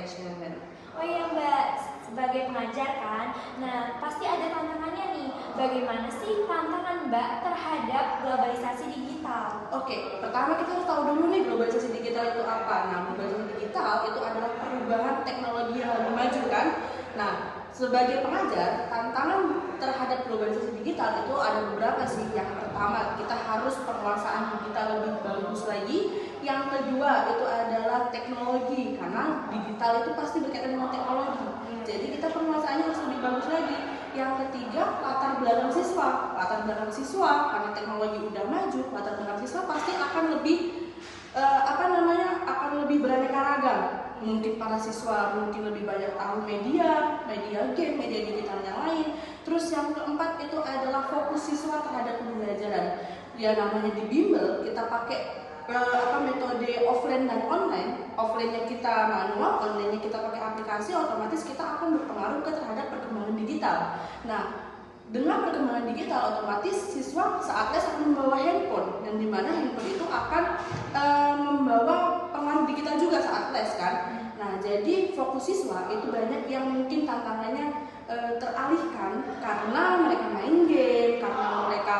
Operation. Oh iya Mbak, sebagai pengajar kan, nah pasti ada tantangannya nih. Bagaimana sih tantangan Mbak terhadap globalisasi digital? Oke, pertama kita harus tahu dulu nih globalisasi digital itu apa. Nah, globalisasi digital itu adalah perubahan teknologi yang lebih maju kan. Nah, sebagai pengajar, tantangan terhadap globalisasi digital itu ada beberapa sih. Yang pertama, kita harus penguasaan digital lebih bagus lagi. Yang kedua, itu adalah teknologi, karena digital itu pasti berkaitan dengan teknologi. Jadi kita penguasaannya harus lebih bagus lagi. Yang ketiga, latar belakang siswa. Latar belakang siswa, karena teknologi udah maju, latar belakang siswa pasti akan lebih akan lebih beraneka ragam. Mungkin para siswa mungkin lebih banyak tahu media game, media digital yang lain. Terus yang keempat itu adalah fokus siswa terhadap pembelajaran. Ya namanya di bimbel kita pakai metode offline dan online. Offline-nya kita manual, online-nya kita pakai aplikasi, otomatis kita akan berpengaruh terhadap perkembangan digital. Nah, dengan perkembangan digital otomatis siswa saat les akan membawa handphone, yang dimana handphone itu akan membawa pengaruh digital juga saat les kan. Nah, jadi fokus siswa itu banyak yang mungkin tantangannya teralihkan karena mereka main game, karena mereka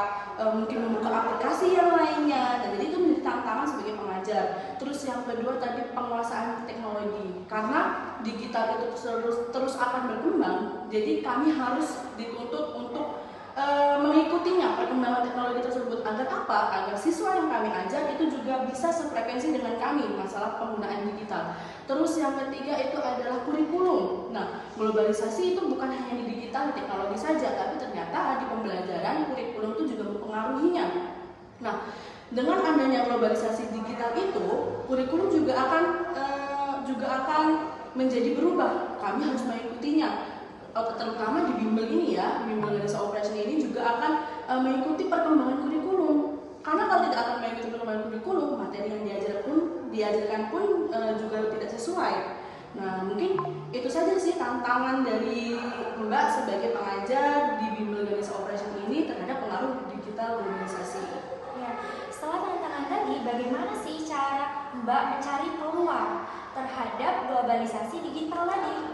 mungkin membuka aplikasi yang lainnya, dan jadi itu menjadi tantangan sebagai pengajar. Terus yang kedua tadi penguasaan teknologi, karena digital itu terus akan berkembang, jadi kami harus dituntut untuk mengikutinya perkembangan teknologi tersebut. Agar apa? Agar siswa yang kami ajar itu juga bisa sefrekuensi dengan kami masalah penggunaan digital. Terus yang ketiga itu adalah kurikulum. Nah, globalisasi itu bukan hanya di digital, di teknologi saja, tapi ternyata di pembelajaran kurikulum itu juga mempengaruhinya. Nah, dengan adanya globalisasi digital itu, kurikulum juga akan menjadi berubah. Kami harus mengikutinya. Terutama di bimbel ini ya, bimbel Ganesha Operation ini juga akan mengikuti perkembangan kurikulum. Karena kalau tidak akan mengikuti perkembangan kurikulum, materi yang diajarkan pun juga tidak sesuai. Nah, mungkin itu saja sih tantangan dari Mbak sebagai pengajar di bimbel Ganesha Operation ini terhadap pengaruh digital globalisasi. Ya, setelah tantangan tadi, bagaimana sih cara Mbak mencari peluang terhadap globalisasi digital tadi?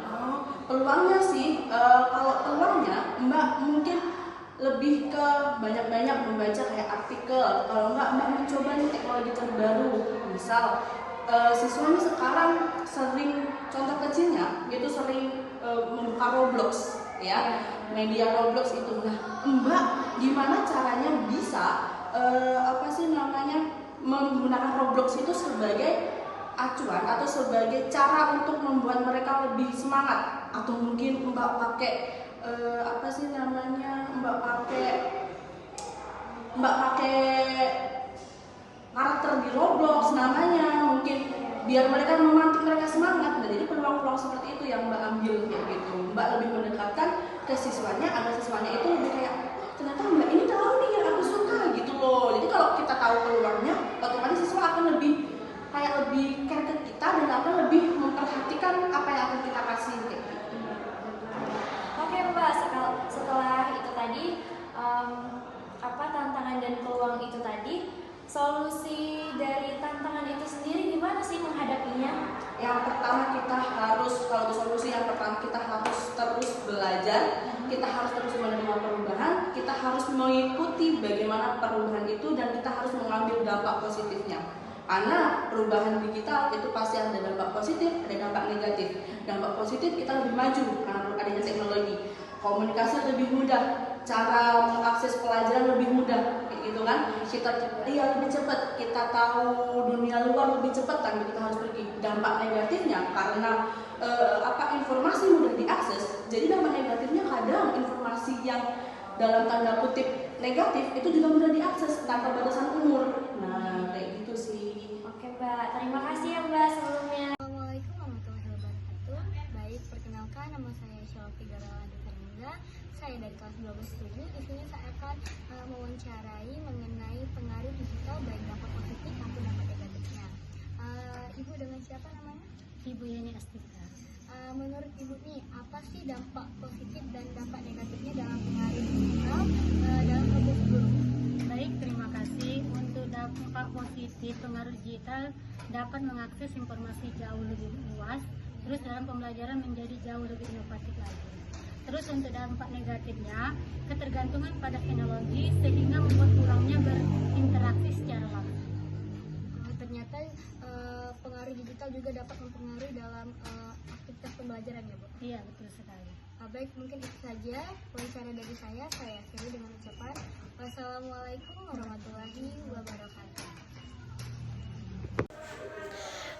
Peluangnya sih, kalau peluangnya Mbak mungkin lebih ke banyak-banyak membaca kayak artikel. Kalau Mbak mencoba nih teknologi terbaru, misal siswa ini sekarang sering, contoh kecilnya itu sering membuka Roblox ya, media Roblox itu. Nah, Mbak gimana caranya bisa menggunakan Roblox itu sebagai acuan atau sebagai cara untuk membuat mereka lebih semangat, atau mungkin Mbak pakai Mbak pakai karakter di Roblox namanya, mungkin biar mereka memantik mereka semangat. Dan jadi peluang-peluang seperti itu yang Mbak ambil kayak gitu. Mbak lebih mendekatkan ke siswanya agar siswanya itu lebih kayak, ternyata Mbak ini tahu nih yang aku suka gitu loh. Jadi kalau kita tahu peluangnya, otomatis siswa akan lebih care ke kita dan akan lebih memperhatikan apa yang akan kita kasih kayak gitu. Oke Mbak, setelah itu tadi tantangan dan peluang itu tadi, solusi dari tantangan itu sendiri gimana sih menghadapinya? Yang pertama kita harus terus belajar, kita harus terus menerima perubahan, kita harus mengikuti bagaimana perubahan itu, dan kita harus mengambil dampak positifnya. Karena perubahan digital itu pasti ada dampak positif, ada dampak negatif. Dampak positif kita lebih maju karena adanya teknologi. Komunikasi lebih mudah, cara mengakses pelajaran lebih mudah, kayak gitu kan? Kita lebih cepat, kita tahu dunia luar lebih cepat tanpa kita harus pergi. Dampak negatifnya karena informasi mudah diakses. Jadi dampak negatifnya kadang informasi yang dalam tanda kutip negatif itu juga mudah diakses tanpa batasan umur. Nah, kayak gitu sih. Oke Mbak, terima kasih ya Mbak sebelumnya. Assalamualaikum warahmatullahi wabarakatuh. Baik, perkenalkan nama saya Syafi Garawan Fernanda. Saya dari kelas 12 ini. Di sini saya akan mewawancarai mengenai pengaruh digital baik dampak positif maupun dampak negatifnya. Ibu dengan siapa namanya? Ibu Yani Astika. Menurut Ibu nih, apa sih dampak positif dan dampak negatifnya dalam pengaruh digital dalam proses guru? Baik, terima kasih. Untuk dampak positif pengaruh digital dapat mengakses informasi jauh lebih luas, terus dalam pembelajaran menjadi jauh lebih inovatif lagi. Terus untuk dampak negatifnya, ketergantungan pada teknologi sehingga membuat kurangnya berinteraksi secara langsung. Ternyata pengaruh digital juga dapat mempengaruhi dalam aktivitas pembelajaran ya Bu? Iya, betul sekali. Baik, mungkin itu saja wawancara dari saya akhiri dengan ucapan wassalamualaikum warahmatullahi wabarakatuh.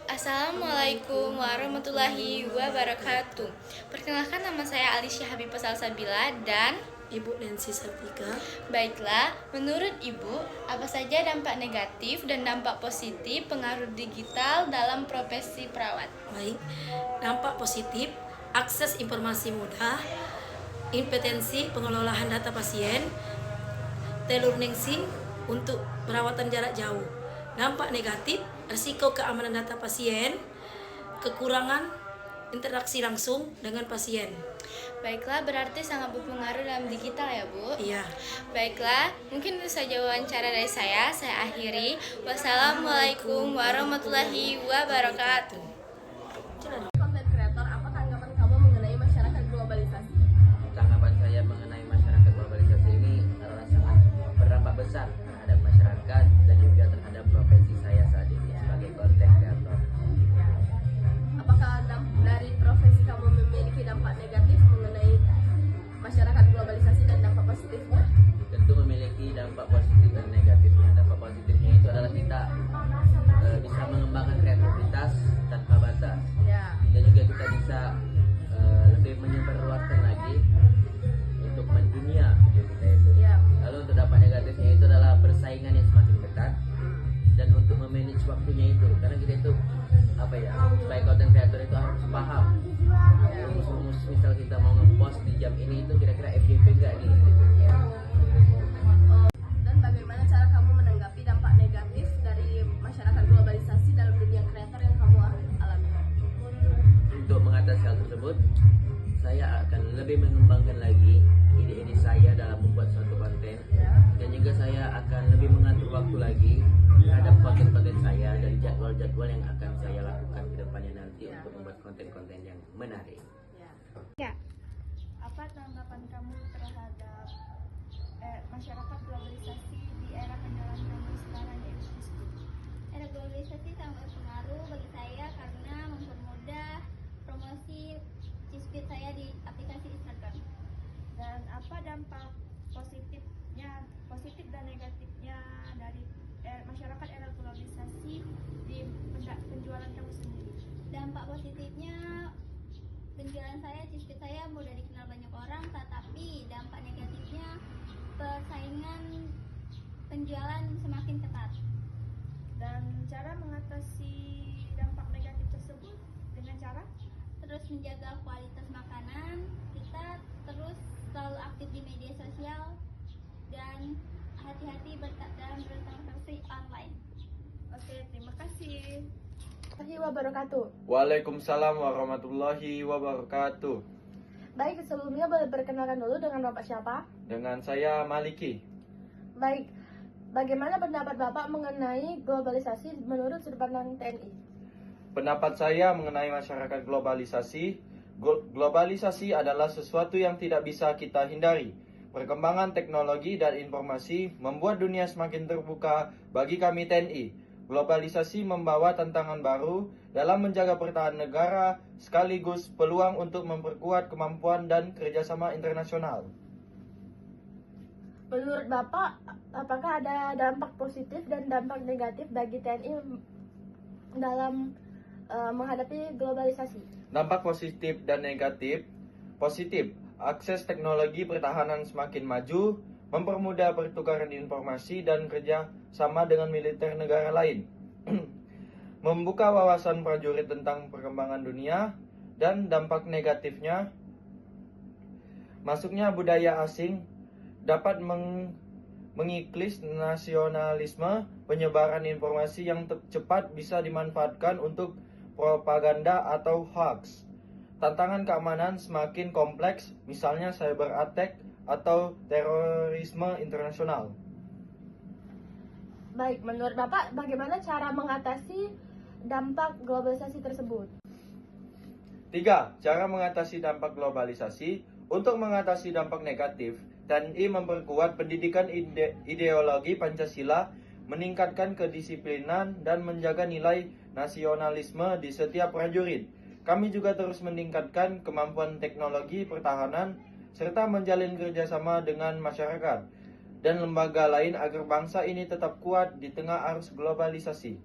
Assalamualaikum warahmatullahi wabarakatuh. Perkenalkan, nama saya Alicia Habibah Salsabila dan Ibu Nancy Sartika. baiklah, menurut Ibu, apa saja dampak negatif dan dampak positif pengaruh digital dalam profesi perawat? Baik, dampak positif, akses informasi mudah, impetensi pengelolaan data pasien, teleurnengsing untuk perawatan jarak jauh. Dampak negatif, risiko keamanan data pasien, kekurangan interaksi langsung dengan pasien. Baiklah, berarti sangat berpengaruh dalam digital ya, Bu? Iya. Baiklah, mungkin itu saja wawancara dari saya akhiri. Wassalamualaikum warahmatullahi wabarakatuh. Konten kreator, apa tanggapan kamu mengenai masyarakat globalisasi? Tanggapan saya mengenai masyarakat globalisasi ini adalah sangat berdampak besar terhadap masyarakat dan juga terhadap profesi saya saat ini sebagai konten kreator. Apakah dari profesi kamu memiliki dampak negatif mengenai masyarakat globalisasi dan dampak positifnya? Tentu memiliki dampak positif dan negatifnya. Dampak positifnya itu adalah kita bisa mengembangkan kreativitas tanpa batas, Ya. dan juga kita bisa lebih menyebarluaskan lagi untuk mendunia video kita itu. Ya. Lalu untuk dampak negatifnya itu adalah persaingan yang semakin ketat, dan untuk memanage waktunya itu, karena kita itu sebagai content creator itu harus paham rumus-rumus. Misal kita mau nge-post di jam ini itu kira-kira FYP enggak nih gitu. Dan bagaimana cara kamu menanggapi dampak negatif dari masyarakat globalisasi dalam dunia kreator yang kamu alami? Untuk mengatasi hal tersebut, saya akan lebih mengembangkan lagi ide-ide saya dalam membuat suatu konten, dan juga saya akan lebih mengatur waktu lagi terhadap konten-konten saya dan jadwal-jadwal yang akan saya lakukan ke depannya nanti untuk membuat konten-konten yang menarik. Apa tanggapan kamu terhadap masyarakat globalisasi di era kendaraan kamu sekarang ya? Era globalisasi sangat berpengaruh bagi saya karena mempermudah promosi Cispit saya di aplikasi Instagram. Dan apa dampak positif dan negatifnya dari masyarakat era globalisasi di penjualan kamu sendiri? Dampak positifnya penjualan saya, Cispit saya mudah dikenal banyak orang, tetapi dampak negatifnya persaingan penjualan semakin ketat. Dan cara mengatasi dampak negatif tersebut dengan cara Terus menjaga kualitas makanan, kita terus selalu aktif di media sosial dan hati-hati dalam bertransaksi online. Oke, terima kasih. Waalaikumsalam warahmatullahi wabarakatuh. Baik, sebelumnya boleh perkenalkan dulu dengan Bapak siapa? Dengan saya Maliki. Baik, bagaimana pendapat Bapak mengenai globalisasi menurut sudut pandang TNI? Pendapat saya mengenai masyarakat globalisasi, globalisasi adalah sesuatu yang tidak bisa kita hindari. Perkembangan teknologi dan informasi membuat dunia semakin terbuka bagi kami TNI. Globalisasi membawa tantangan baru dalam menjaga pertahanan negara, sekaligus peluang untuk memperkuat kemampuan dan kerjasama internasional. Menurut Bapak, apakah ada dampak positif dan dampak negatif bagi TNI dalam menghadapi globalisasi? Dampak positif dan negatif. Positif, akses teknologi pertahanan semakin maju, mempermudah pertukaran informasi dan kerja sama dengan militer negara lain. Membuka wawasan prajurit tentang perkembangan dunia. Dan dampak negatifnya, masuknya budaya asing dapat mengiklis nasionalisme. Penyebaran informasi yang cepat bisa dimanfaatkan untuk propaganda atau hoax. Tantangan keamanan semakin kompleks, misalnya cyber attack atau terorisme internasional. Baik, menurut Bapak, bagaimana cara mengatasi dampak globalisasi tersebut? 3. Cara mengatasi dampak globalisasi. Untuk mengatasi dampak negatif, TNI memperkuat pendidikan ideologi Pancasila, meningkatkan kedisiplinan, dan menjaga nilai nasionalisme di setiap prajurit. Kami juga terus meningkatkan kemampuan teknologi pertahanan, serta menjalin kerjasama dengan masyarakat dan lembaga lain agar bangsa ini tetap kuat di tengah arus globalisasi.